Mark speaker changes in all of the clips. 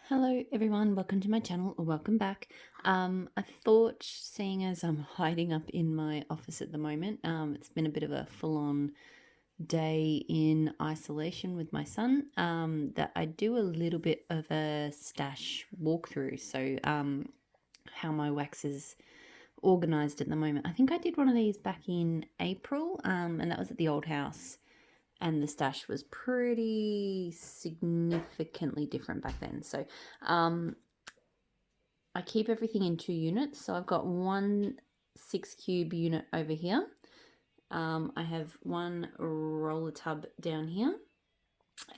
Speaker 1: Hello everyone, welcome to my channel, or welcome back. I thought, seeing as I'm hiding up in my office at the moment, it's been a bit of a full-on day in isolation with my son, that I do a little bit of a stash walkthrough. So how my wax is organised at the moment. I think I did one of these back in April, and that was at the old house. And the stash was pretty significantly different back then. So I keep everything in 2 units. So I've got one 6-cube unit over here. I have one roller tub down here.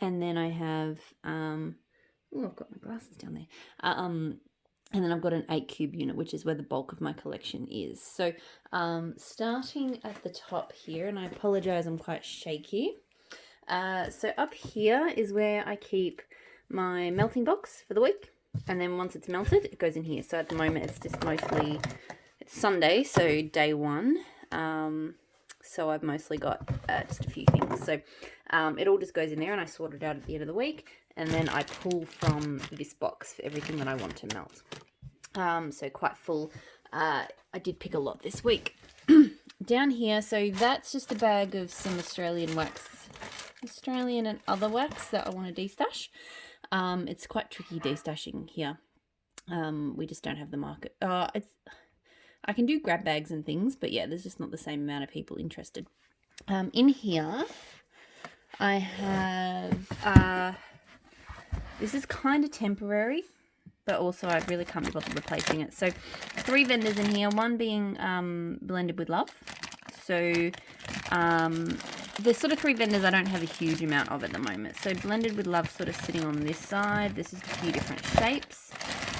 Speaker 1: And then I have, I've got my glasses down there. And then I've got an 8-cube unit, which is where the bulk of my collection is. So starting at the top here, and I apologize, I'm quite shaky. So up here is where I keep my melting box for the week, and then once it's melted it goes in here. So at the moment it's just mostly, it's Sunday, so day one, so I've mostly got just a few things. So it all just goes in there, and I sort it out at the end of the week, and then I pull from this box for everything that I want to melt. So quite full. I did pick a lot this week. Down here, so that's just a bag of some Australian and other wax that I want to destash. It's quite tricky destashing here. We just don't have the market. I can do grab bags and things, but yeah, there's just not the same amount of people interested. In here, I have, this is kind of temporary, but also I really can't be bothered replacing it. So 3 vendors in here, one being Blended with Love. So there's sort of 3 vendors I don't have a huge amount of at the moment. So Blended with Love sort of sitting on this side. This is a few different shapes.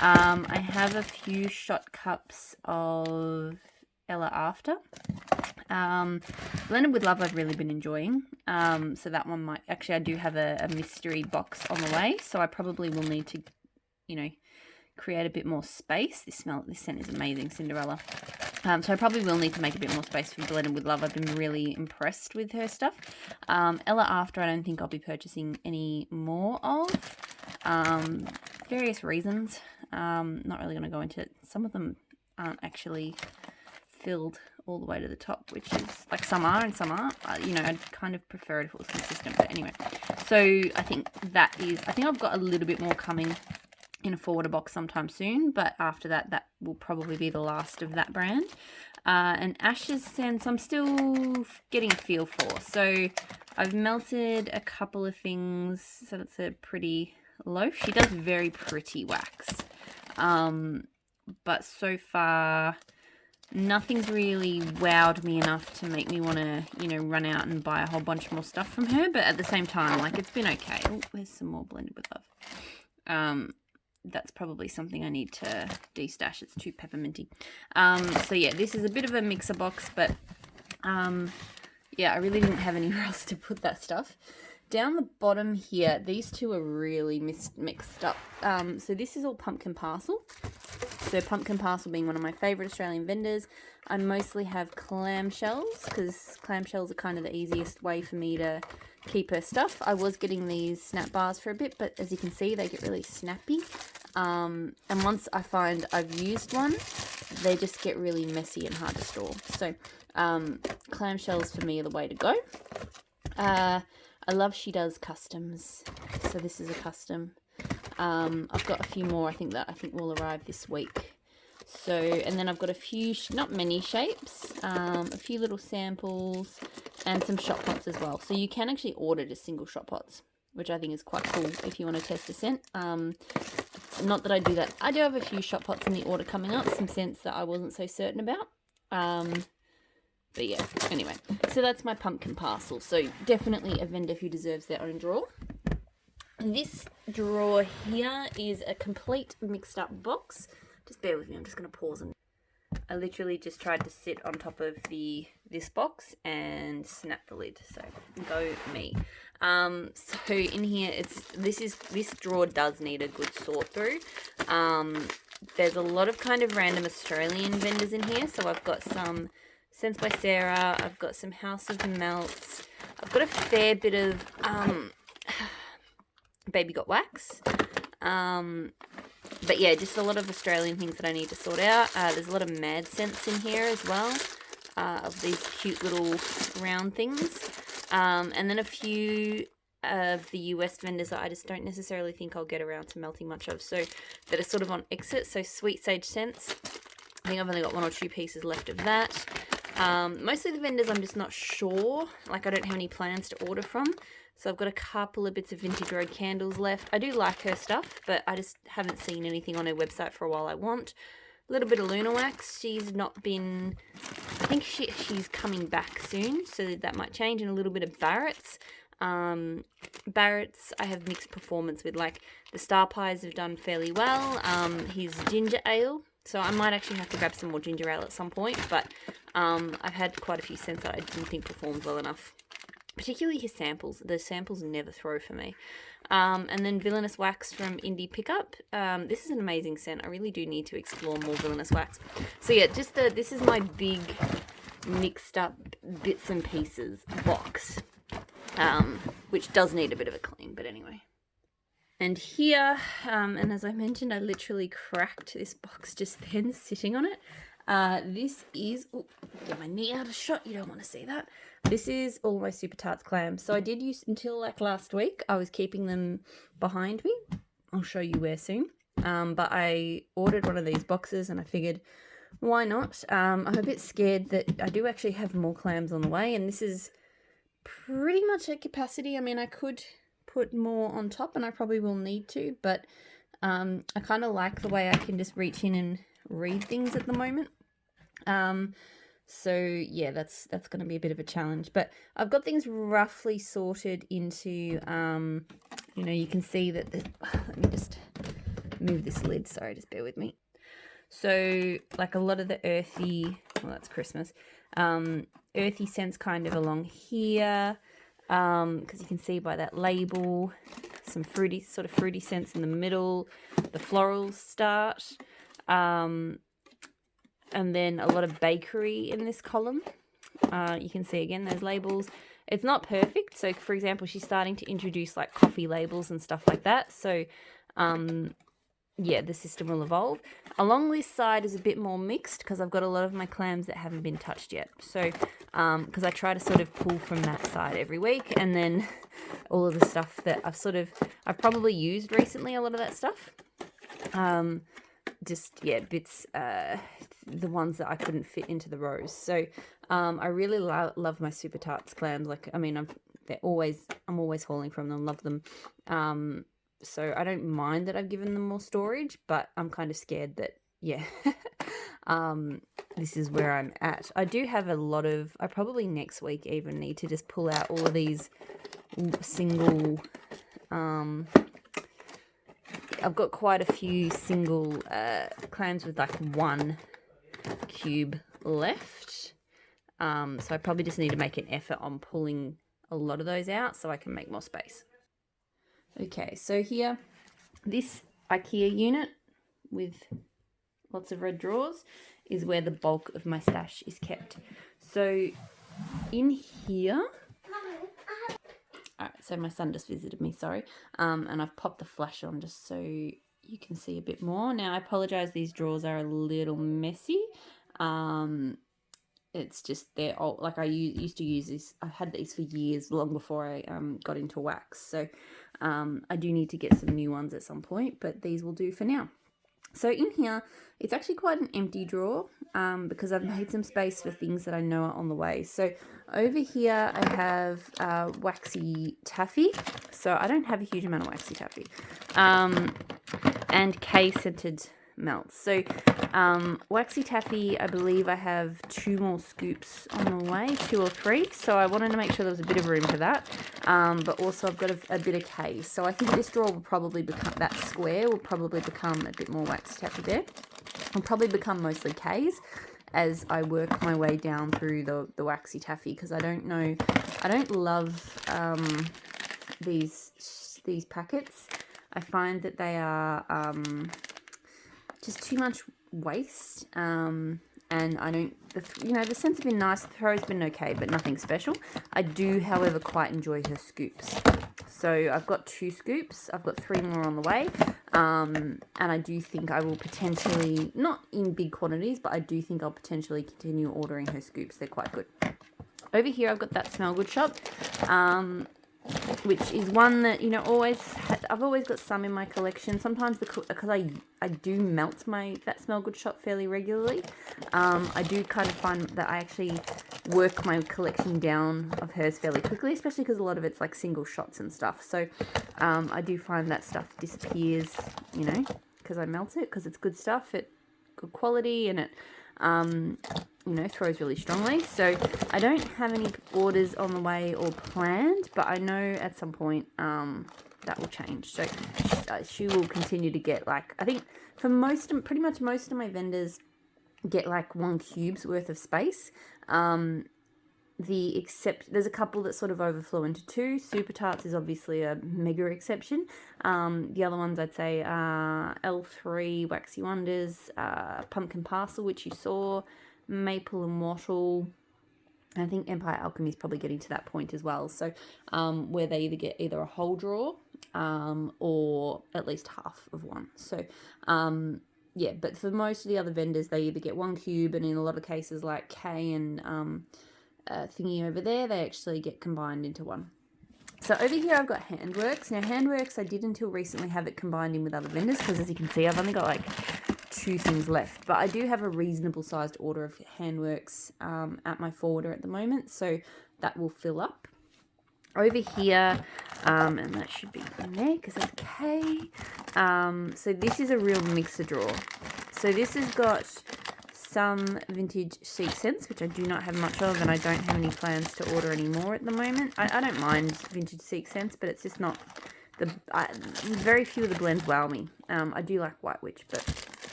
Speaker 1: I have a few shot cups of Ella After. Blended with Love I've really been enjoying. So that one might, actually I do have a mystery box on the way. So I probably will need to, create a bit more space. This scent is amazing, Cinderella. So I probably will need to make a bit more space for Blended with Love. I've been really impressed with her stuff. Ella After, I don't think I'll be purchasing any more of. Various reasons. Not really going to go into it. Some of them aren't actually filled all the way to the top, which is, like, some are and some aren't. I'd kind of prefer it if it was consistent. But anyway, so I think I've got a little bit more coming in a forwarder box sometime soon, but after that will probably be the last of that brand. And Ash's scents I'm still getting a feel for. So I've melted a couple of things, so that's a pretty loaf. She does very pretty wax, but so far nothing's really wowed me enough to make me want to run out and buy a whole bunch more stuff from her. But at the same time, like, it's been okay. Oh, there's some more Blended with Love. That's probably something I need to destash. It's too pepperminty. So yeah, this is a bit of a mixer box, but yeah, I really didn't have anywhere else to put that stuff. Down the bottom here, these two are really mixed up. So this is all Pumpkin Parcel. So Pumpkin Parcel being one of my favourite Australian vendors. I mostly have clamshells, because clamshells are kind of the easiest way for me to keep her stuff. I was getting these snap bars for a bit, but as you can see, they get really snappy. And once I find I've used one, they just get really messy and hard to store. So clamshells for me are the way to go. I love She Does customs. So this is a custom. I've got a few more I think will arrive this week. So, and then I've got a few, not many shapes, a few little samples, and some shot pots as well. So you can actually order just single shot pots, which I think is quite cool if you want to test a scent. Not that I do that. I do have a few shot pots in the order coming up, some scents that I wasn't so certain about. But yeah, anyway, so that's my Pumpkin Parcel. So definitely a vendor who deserves their own drawer. This drawer here is a complete mixed up box. Just bear with me, I'm just going to pause. I literally just tried to sit on top of this box and snap the lid. So go me. So in here, this drawer does need a good sort through. There's a lot of kind of random Australian vendors in here. So I've got some Scents by Sarah. I've got some House of Melts. I've got a fair bit of Baby Got Wax. But yeah, just a lot of Australian things that I need to sort out. There's a lot of Mad Scents in here as well, of these cute little round things. And then a few of the US vendors that I just don't necessarily think I'll get around to melting much of, so that are sort of on exit. So Sweet Sage Scents, I think I've only got 1 or 2 pieces left of that. Mostly the vendors I'm just not sure, like I don't have any plans to order from. So I've got a couple of bits of Vintage Road candles left. I do like her stuff, but I just haven't seen anything on her website for a while I want. A little bit of Luna Wax. She's not been... I think she's coming back soon, so that might change. And a little bit of Barrett's. Barrett's I have mixed performance with. Like, the Star Pies have done fairly well. His Ginger Ale. So I might actually have to grab some more Ginger Ale at some point. But I've had quite a few scents that I didn't think performed well enough. Particularly his samples. The samples never throw for me. And then Villainous Wax from Indie Pickup. This is an amazing scent. I really do need to explore more Villainous Wax. So yeah, just this is my big mixed up bits and pieces box. Which does need a bit of a clean, but anyway. And here, and as I mentioned, I literally cracked this box just then sitting on it. This is, oh, get my knee out of shot, you don't want to see that. This is all my Super Tarts clams. So I did use, until like last week, I was keeping them behind me. I'll show you where soon. But I ordered one of these boxes and I figured, why not? I'm a bit scared that I do actually have more clams on the way, and this is pretty much at capacity. I mean, I could put more on top and I probably will need to, but I kind of like the way I can just reach in and read things at the moment. So yeah, that's going to be a bit of a challenge, but I've got things roughly sorted into, you know, you can see that let me just move this lid. Sorry, just bear with me. So like a lot of the earthy, well, that's Christmas, earthy scents kind of along here, because you can see by that label, some fruity, sort of fruity scents in the middle, the florals start, and then a lot of bakery in this column. You can see again those labels. It's not perfect. So for example, she's starting to introduce like coffee labels and stuff like that. So yeah, the system will evolve. Along this side is a bit more mixed because I've got a lot of my clams that haven't been touched yet. So because I try to sort of pull from that side every week, and then all of the stuff that I've probably used recently, a lot of that stuff. Just, yeah, bits, the ones that I couldn't fit into the rows. So I really love my Super Tarts clams. Like, I mean, I'm always hauling from them, love them. So I don't mind that I've given them more storage, but I'm kind of scared that, yeah, this is where I'm at. I do have a lot of, I probably next week even need to just pull out all of these single, I've got quite a few single clams with like 1 cube left. So I probably just need to make an effort on pulling a lot of those out so I can make more space. Okay, so here, this IKEA unit with lots of red drawers is where the bulk of my stash is kept. So in here, alright, so my son just visited me, sorry, and I've popped the flash on just so you can see a bit more. Now I apologise, these drawers are a little messy. It's just they're old. Like I used to use this. I've had these for years, long before I got into wax. So I do need to get some new ones at some point, but these will do for now. So in here, it's actually quite an empty drawer because I've made some space for things that I know are on the way. So over here, I have Waxy Taffy. So I don't have a huge amount of Waxy Taffy. And K-scented melts. So Waxy Taffy, I believe I have 2 more scoops on the way, 2 or 3. So I wanted to make sure there was a bit of room for that. But also I've got a bit of K. So I think this drawer will probably become, that square will probably become a bit more Waxy Taffy there. It'll probably become mostly K's as I work my way down through the Waxy Taffy, because I don't love these packets. I find that they are just too much waste, and I don't, the scents have been nice, the throw's been okay, but nothing special. I do, however, quite enjoy her scoops. So I've got 2 scoops, I've got 3 more on the way, And I do think I will potentially, not in big quantities, but I do think I'll potentially continue ordering her scoops. They're quite good. Over here, I've got that Smell Good shop, which is one that, you know, I've always got some in my collection. Sometimes because I do melt that Smell Good shop fairly regularly, I do kind of find that I actually work my collection down of hers fairly quickly, especially because a lot of it's like single shots and stuff. So I do find that stuff disappears, you know, because I melt it, because it's good stuff, it good quality, and it you know, throws really strongly. So I don't have any orders on the way or planned, but I know at some point that will change. So she will continue to get, like, I think for pretty much most of my vendors get like 1 cube's worth of space. There's a couple that sort of overflow into 2. Super Tarts is obviously a mega exception. The other ones I'd say are L3, Waxy Wonders, Pumpkin Parcel, which you saw, Maple and Wattle. I think Empire Alchemy is probably getting to that point as well. So where they either get a whole drawer or at least half of one. So yeah, but for most of the other vendors, they either get 1 cube, and in a lot of cases like K and thingy over there, they actually get combined into one. So over here I've got Handworks. Now Handworks, I did until recently have it combined in with other vendors, because as you can see I've only got like 2 things left, but I do have a reasonable sized order of Handworks at my forwarder at the moment, so that will fill up. Over here, and that should be in there because it's K. So this is a real mixer drawer. So this has got some vintage chic scents, which I do not have much of, and I don't have any plans to order any more at the moment. I don't mind vintage chic scents, but it's just not very few of the blends wow me. I do like White Witch, but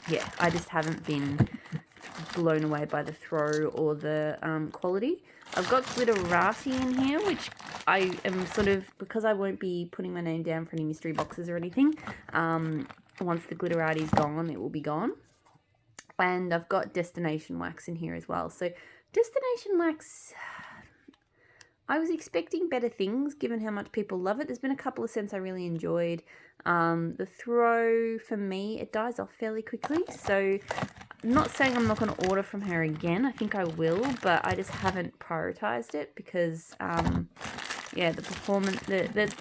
Speaker 1: yeah, I just haven't been blown away by the throw or the quality. I've got Glitterati in here, which I am sort of, because I won't be putting my name down for any mystery boxes or anything, once the Glitterati's gone, it will be gone. And I've got Destination Wax in here as well. So Destination Wax, I was expecting better things given how much people love it. There's been a couple of scents I really enjoyed. The throw, for me, it dies off fairly quickly. So I'm not saying I'm not going to order from her again. I think I will, but I just haven't prioritized it because, yeah, the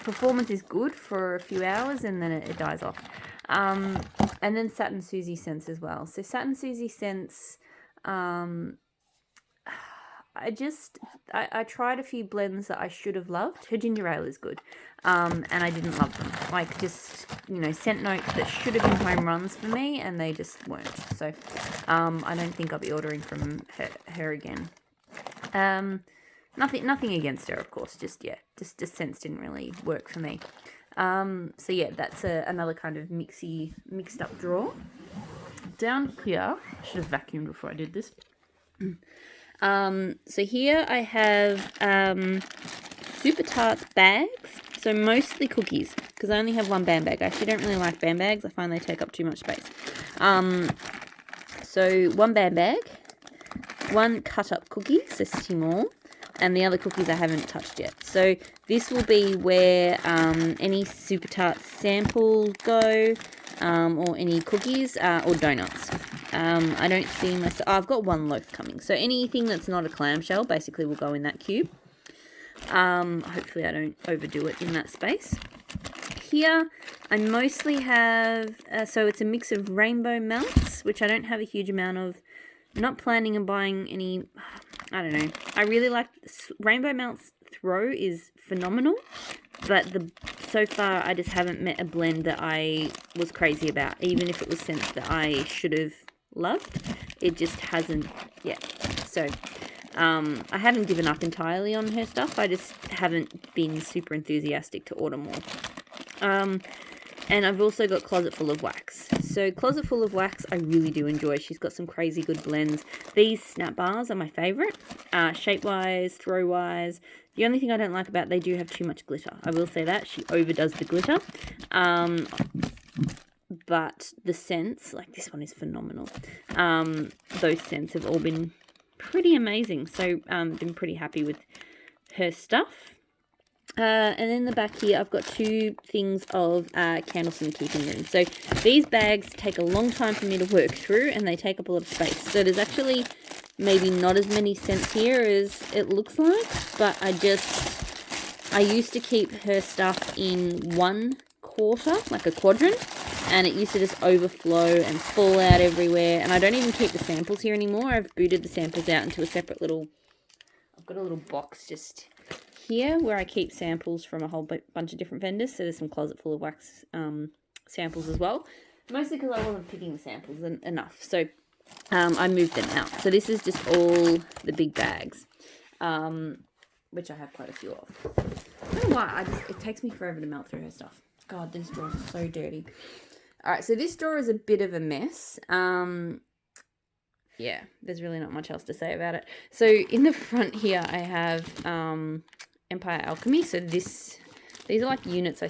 Speaker 1: performance is good for a few hours and then it dies off. And then Satin Susie scents as well. So Satin Susie scents, I tried a few blends that I should have loved. Her ginger ale is good, and I didn't love them. Like, just, you know, scent notes that should have been home runs for me, and they just weren't. So I don't think I'll be ordering from her again. Nothing against her, of course. Just scents didn't really work for me. So yeah, that's another kind of mixed up drawer. Down here, I should have vacuumed before I did this. So here I have Super Tarts bags, so mostly cookies, because I only have 1 band bag. I actually don't really like band bags. I find they take up too much space. So 1 band bag, 1 cut up cookie, so small, and the other cookies I haven't touched yet. So this will be where any Super Tarts samples go, or any cookies or donuts. I don't see myself. Oh, I've got 1 loaf coming. So anything that's not a clamshell basically will go in that cube. Hopefully I don't overdo it in that space. Here I mostly have, so it's a mix of rainbow melts, which I don't have a huge amount of. I'm not planning on buying any, I don't know. I really like, rainbow melts throw is phenomenal, but so far I just haven't met a blend that I was crazy about, even if it was scents that I should have loved. It just hasn't yet. So I haven't given up entirely on her stuff. I just haven't been super enthusiastic to order more. And I've also got Closet Full of Wax. So Closet Full of Wax I really do enjoy. She's got some crazy good blends. These snap bars are my favourite. Shape-wise, throw-wise. The only thing I don't like about, they do have too much glitter. I will say that. She overdoes the glitter. But the scents, like this one is phenomenal. Those scents have all been pretty amazing. So been pretty happy with her stuff. And then the back here, I've got 2 things of candles in the keeping room. So these bags take a long time for me to work through, and they take up a lot of space. So there's actually maybe not as many scents here as it looks like, but I used to keep her stuff in 1/4, like a quadrant, and it used to just overflow and fall out everywhere. And I don't even keep the samples here anymore. I've booted the samples out into a separate little, I've got a little box just here where I keep samples from a whole bunch of different vendors. So there's some closet full of wax samples as well, mostly because I wasn't picking the samples enough. So I moved them out. So this is just all the big bags, which I have quite a few of. I don't know why, it takes me forever to melt through her stuff. God, these drawers are so dirty. All right, so this drawer is a bit of a mess. Yeah, there's really not much else to say about it. So in the front here, I have Empire Alchemy. So these are like units I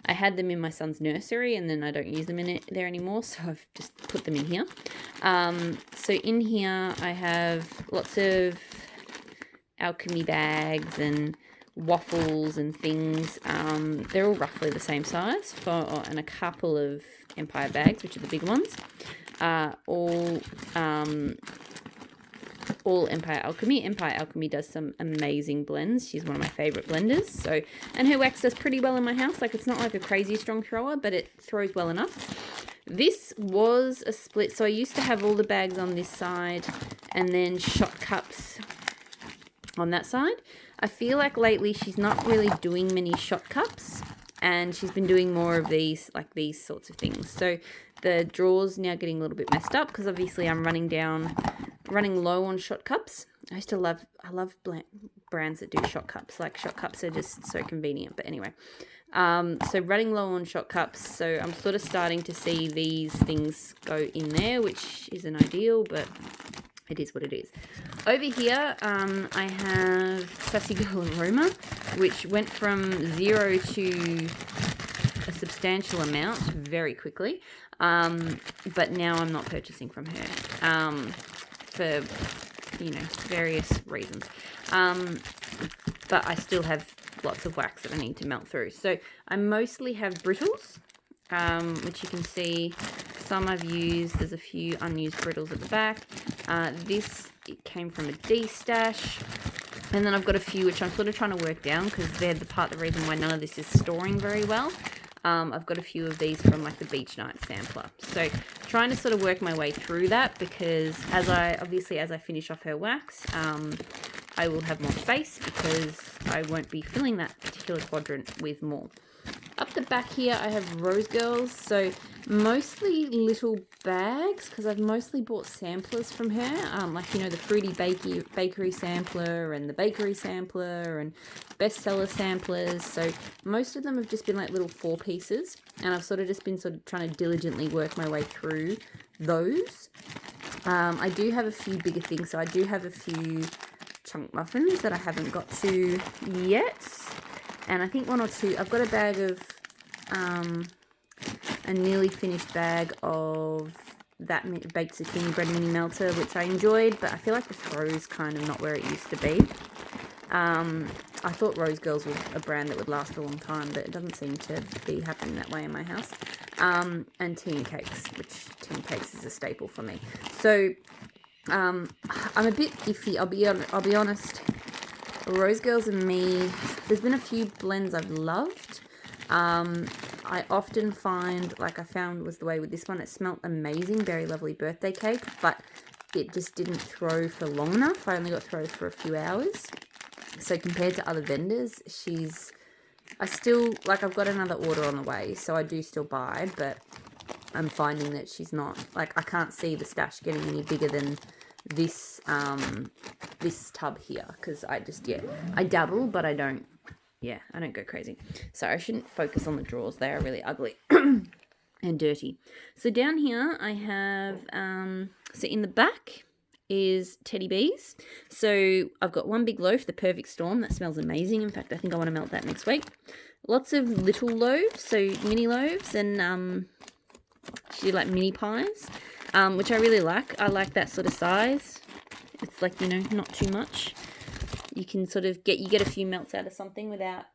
Speaker 1: I had them in my son's nursery, and then I don't use them in there anymore, so I've just put them in here. So in here, I have lots of Alchemy bags and waffles and things. They're all roughly the same size, and a couple of Empire bags, which are the big ones. All Empire Alchemy. Empire Alchemy does some amazing blends. She's one of my favorite blenders. So, and her wax does pretty well in my house. Like, it's not like a crazy strong thrower, but it throws well enough. This was a split. So I used to have all the bags on this side and then shot cups on that side. I feel like lately she's not really doing many shot cups, and she's been doing more of these, like these sorts of things. So the drawer's now getting a little bit messed up because obviously I'm running low on shot cups. I love brands that do shot cups. Like, shot cups are just so convenient. But anyway, so running low on shot cups. So I'm sort of starting to see these things go in there, which isn't ideal, but it is what it is. Over here, I have Sassy Girl Aroma, which went from 0 to a substantial amount very quickly. But now I'm not purchasing from her for, various reasons. But I still have lots of wax that I need to melt through. So I mostly have brittles, which you can see some I've used. There's a few unused brittles at the back. It came from a D stash. And then I've got a few which I'm sort of trying to work down because they're the reason why none of this is storing very well. I've got a few of these from like the Beach Night sampler. So trying to sort of work my way through that, because as I finish off her wax, I will have more space because I won't be filling that particular quadrant with more. Up the back here, I have Rose Girls. So mostly little bags because I've mostly bought samplers from her. Like, the Fruity Bakery sampler and the Bakery sampler and bestseller samplers. So most of them have just been like little 4 pieces. And I've sort of just been trying to diligently work my way through those. I do have a few bigger things. So I do have a few chunk muffins that I haven't got to yet. And I think 1 or 2, I've got a bag of, a nearly finished bag of that baked zucchini bread mini melter, which I enjoyed, but I feel like the throw's kind of not where it used to be. I thought Rose Girls was a brand that would last a long time, but it doesn't seem to be happening that way in my house. And tea and cakes, which tea and cakes is a staple for me. So, I'm a bit iffy, I'll be honest. Rose Girls and me, there's been a few blends I've loved. I often find, like I found was the way with this one, it smelled amazing, very lovely birthday cake, but it just didn't throw for long enough. I only got throws for a few hours. So compared to other vendors, I've got another order on the way, so I do still buy, but I'm finding that she's not, like, I can't see the stash getting any bigger than this tub here, because I dabble, but I don't go crazy. So I shouldn't focus on the drawers. They are really ugly and dirty. So down here I have, so in the back is Teddy Bees. So I've got one big loaf, the Perfect Storm, that smells amazing. In fact, I think I want to melt that next week. Lots of little loaves, so mini loaves, and she like mini pies, which I really like. I like that sort of size. It's like, not too much. you can sort of get a few melts out of something without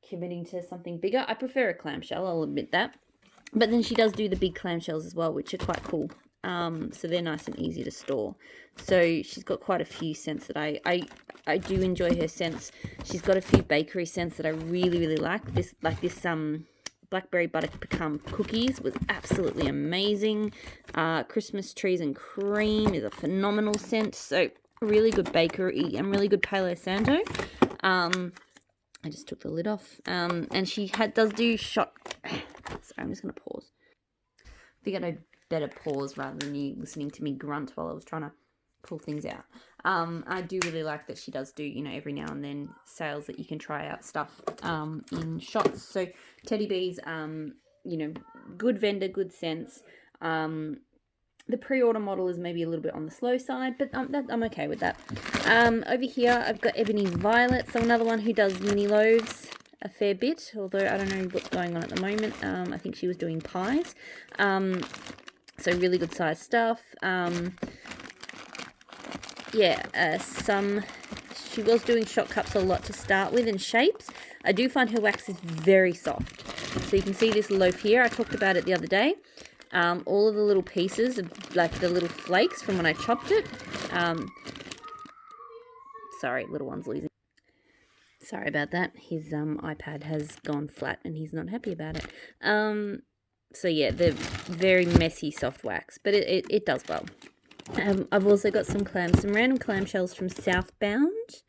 Speaker 1: committing to something bigger. I prefer a clamshell, I'll admit that. But then she does do the big clamshells as well, which are quite cool. So they're nice and easy to store. So she's got quite a few scents that I do enjoy her scents. She's got a few bakery scents that I really, really like. This blackberry butter pecan cookies was absolutely amazing. Christmas trees and cream is a phenomenal scent. So really good bakery and really good Palo Santo. I just took the lid off. And she does do shot. Sorry, I'm just going to pause. I think I know better pause rather than you listening to me grunt while I was trying to pull things out. I do really like that she does do, every now and then sales that you can try out stuff in shots. So Teddy Bees, good vendor, good sense. The pre-order model is maybe a little bit on the slow side, but I'm okay with that. Over here, I've got Ebony Violet, so another one who does mini loaves a fair bit, although I don't know what's going on at the moment. I think she was doing pies. So really good size stuff. She was doing shot cups a lot to start with and shapes. I do find her wax is very soft. So you can see this loaf here. I talked about it the other day. All of the little pieces, like the little flakes from when I chopped it. Sorry, little one's losing. Sorry about that. His iPad has gone flat and he's not happy about it. So yeah, they're very messy soft wax, but it does well. I've also got some random clamshells from Southbound,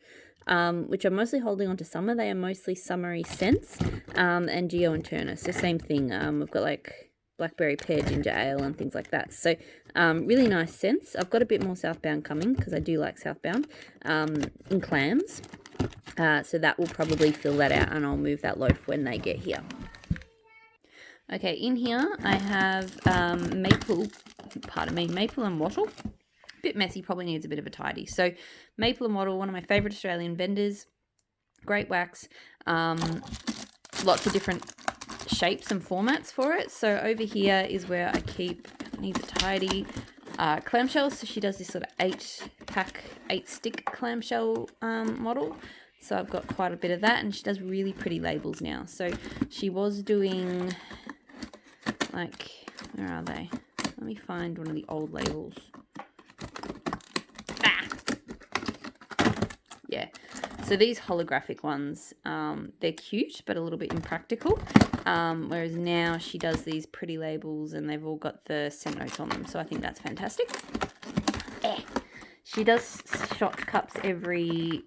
Speaker 1: which I'm mostly holding on to summer. They are mostly summery scents, and Geo and Turner. So same thing. We've got like blackberry pear ginger ale and things like that. So really nice scents. I've got a bit more Southbound coming because I do like Southbound in clams. So that will probably fill that out, and I'll move that loaf when they get here. Okay, in here I have maple and wattle. Bit messy, probably needs a bit of a tidy. So maple and wattle, one of my favourite Australian vendors. Great wax. Lots of different shapes and formats for it. So over here is where I keep, needs a tidy, clamshells. So she does this sort of 8-stick clamshell model. So I've got quite a bit of that, and she does really pretty labels now. So she was doing, like, where are they? Let me find one of the old labels. Yeah. So these holographic ones, they're cute, but a little bit impractical. Whereas now she does these pretty labels, and they've all got the scent notes on them. So I think that's fantastic. She does shot cups every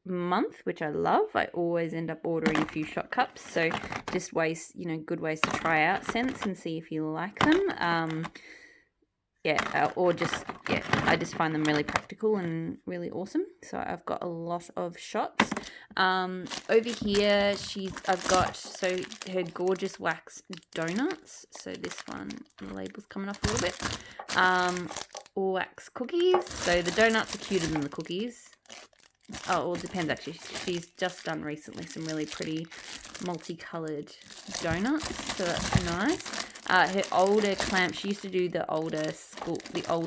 Speaker 1: month, which I love. I always end up ordering a few shot cups, so just ways, good ways to try out scents and see if you like them. I just find them really practical and really awesome. So I've got a lot of shots. Over here I've got her gorgeous wax donuts. So this one, the label's coming off a little bit. Wax cookies. So the donuts are cuter than the cookies. Oh, well, it depends actually. She's just done recently some really pretty multicolored donuts, so that's nice. Her older she used to do the older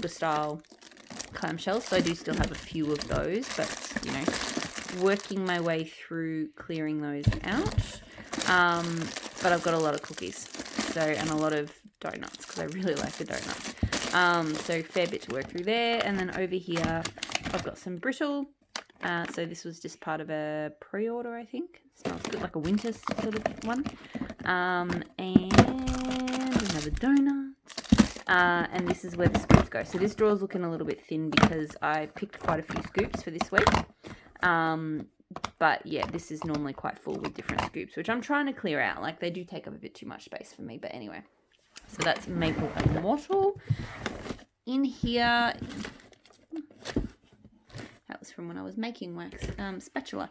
Speaker 1: style clamshells, so I do still have a few of those, but working my way through clearing those out. But I've got a lot of cookies, and a lot of donuts because I really like the donuts. So fair bit to work through there, and then over here I've got some brittle. So this was just part of a pre-order, I think. It smells good, like a winter sort of one. And another donut. And this is where the scoops go. So this drawer's looking a little bit thin because I picked quite a few scoops for this week. But yeah, this is normally quite full with different scoops, which I'm trying to clear out. Like, they do take up a bit too much space for me, but anyway. So that's maple and wattle. In here, that was from when I was making wax, spatula.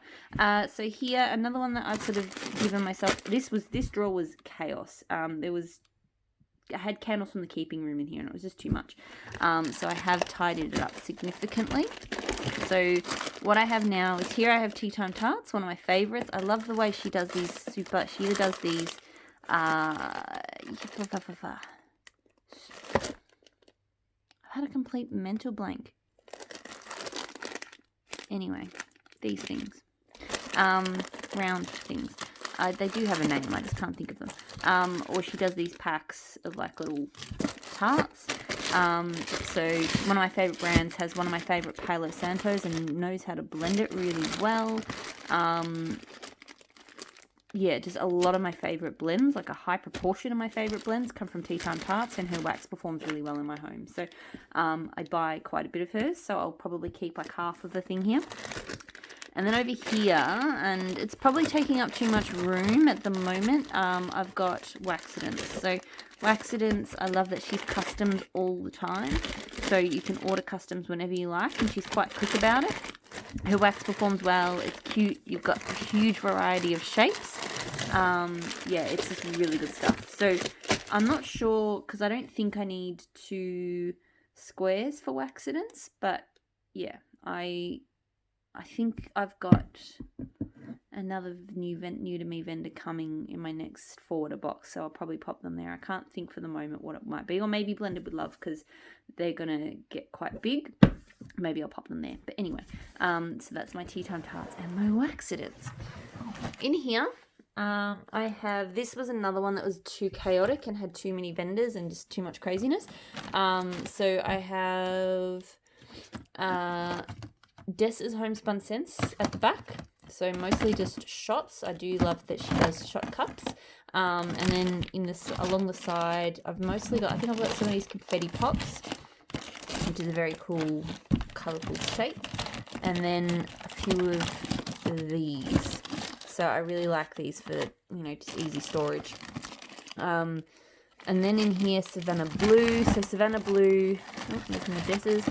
Speaker 1: So here, another one that I've sort of given myself, this drawer was chaos. I had candles from the keeping room in here, and it was just too much. So I have tidied it up significantly. So what I have now is, here I have Tea Time Tarts, one of my favorites. I love the way she does these she either does these, I've had a complete mental blank. Anyway, these things. Round things. They do have a name, I just can't think of them. Or she does these packs of like little tarts. So one of my favourite brands has one of my favourite Palo Santos and knows how to blend it really well. Yeah, just a lot of my favourite blends, like a high proportion of my favourite blends come from Tea Time Tarts, and her wax performs really well in my home. So I buy quite a bit of hers, so I'll probably keep like half of the thing here. And then over here, and it's probably taking up too much room at the moment, I've got Waxidents. So Waxidents, I love that she's customs all the time. So you can order customs whenever you like, and she's quite quick about it. Her wax performs well, it's cute, you've got a huge variety of shapes. Yeah, it's just really good stuff. So I'm not sure, because I don't think I need 2 squares for Waxidents, but yeah, I think I've got another new to me vendor coming in my next forwarder box, so I'll probably pop them there. I can't think for the moment what it might be, or maybe Blended with Love, because they're gonna get quite big. Maybe I'll pop them there. But anyway, so that's my Tea Time Tarts and my Waxidents. In here, I have, this was another one that was too chaotic and had too many vendors and just too much craziness. So I have Dessa's Homespun Scents at the back. So mostly just shots. I do love that she does shot cups. And then in this, along the side, I've mostly got, I think I've got some of these confetti pops, which is a very cool, colourful shape. And then a few of these. So I really like these for, you know, just easy storage. And then in here, Savannah Blue. So Savannah Blue, oh, there's more Dessa's.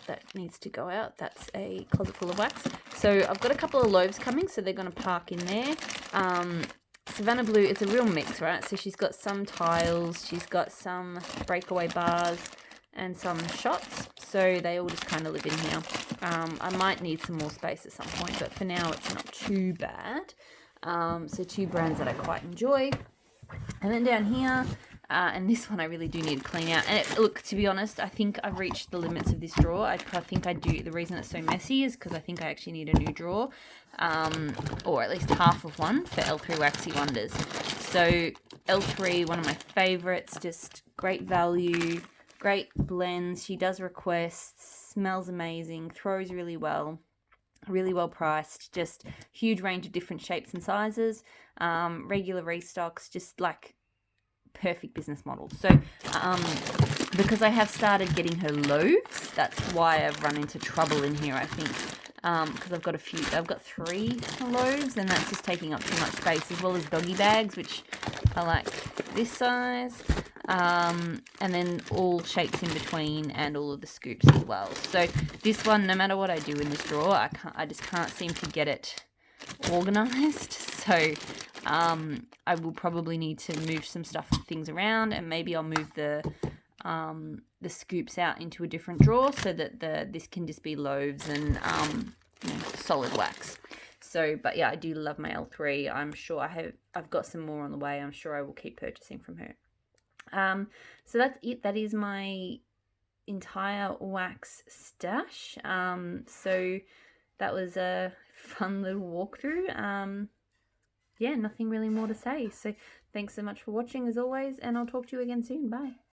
Speaker 1: That needs to go out. That's a closet full of wax. So I've got a couple of loaves coming, so they're going to park in there. Savannah Blue, it's a real mix, right? So she's got some tiles, she's got some breakaway bars, and some shots. So they all just kind of live in here. I might need some more space at some point, but for now it's not too bad. So 2 brands that I quite enjoy. And then down here, and this one I really do need to clean out. And look, to be honest, I think I've reached the limits of this drawer. I think I do. The reason it's so messy is because I think I actually need a new drawer, or at least half of one for L3 Waxy Wonders. So L3, one of my favorites, just great value, great blends. She does requests, smells amazing, throws really well priced, just huge range of different shapes and sizes, regular restocks, just like perfect business model. So because I have started getting her loaves, that's why I've run into trouble in here, I think, because I've got 3 loaves, and that's just taking up too much space, as well as doggy bags, which I like this size, and then all shapes in between, and all of the scoops as well. So this one, no matter what I do in this drawer, I just can't seem to get it organized. So I will probably need to move some things around, and maybe I'll move the scoops out into a different drawer, so that this can just be loaves and you know, solid wax. So, but yeah, I do love my L3. I'm sure I've got some more on the way. I'm sure I will keep purchasing from her. So that's it. That is my entire wax stash. So that was a fun little walkthrough. Yeah, nothing really more to say. So thanks so much for watching as always, and I'll talk to you again soon. Bye.